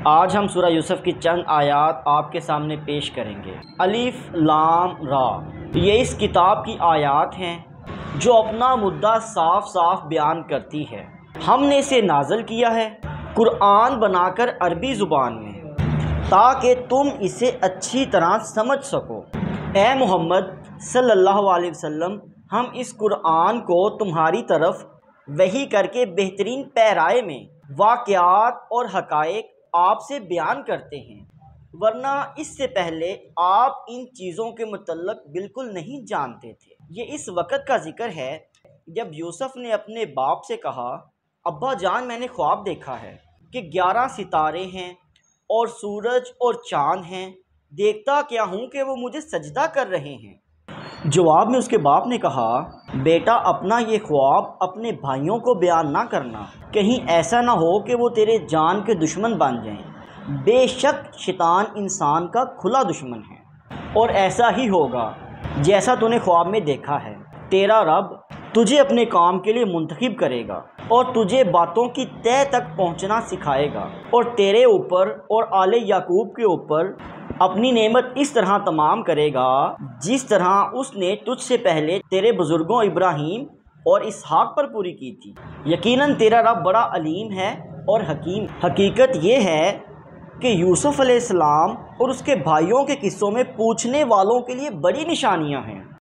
آج ہم سورہ یوسف کی چند آیات آپ کے سامنے پیش کریں گے۔ الف لام را، یہ اس کتاب کی آیات ہیں جو اپنا مدعا صاف صاف بیان کرتی ہے۔ ہم نے اسے نازل کیا ہے قرآن بنا کر عربی زبان میں تاکہ تم اسے اچھی طرح سمجھ سکو۔ اے محمد صلی اللہ علیہ وسلم، ہم اس قرآن کو تمہاری طرف وحی کر کے بہترین پیرائے میں واقعات اور حقائق آپ سے بیان کرتے ہیں، ورنہ اس سے پہلے آپ ان چیزوں کے متعلق بالکل نہیں جانتے تھے۔ یہ اس وقت کا ذکر ہے جب یوسف نے اپنے باپ سے کہا، ابا جان میں نے خواب دیکھا ہے کہ 11 ستارے ہیں اور سورج اور چاند ہیں، دیکھتا کیا ہوں کہ وہ مجھے سجدہ کر رہے ہیں۔ جواب میں اس کے باپ نے کہا، بیٹا اپنا یہ خواب اپنے بھائیوں کو بیان نہ کرنا، کہیں ایسا نہ ہو کہ وہ تیرے جان کے دشمن بن جائیں۔ بے شک شیطان انسان کا کھلا دشمن ہے، اور ایسا ہی ہوگا جیسا تو نے خواب میں دیکھا ہے۔ تیرا رب تجھے اپنے کام کے لیے منتخب کرے گا اور تجھے باتوں کی تہ تک پہنچنا سکھائے گا، اور تیرے اوپر اور آل یعقوب کے اوپر اپنی نعمت اس طرح تمام کرے گا جس طرح اس نے تجھ سے پہلے تیرے بزرگوں ابراہیم اور اسحاق پر پوری کی تھی۔ یقیناً تیرا رب بڑا علیم ہے اور حکیم۔ حقیقت یہ ہے کہ یوسف علیہ السلام اور اس کے بھائیوں کے قصوں میں پوچھنے والوں کے لیے بڑی نشانیاں ہیں۔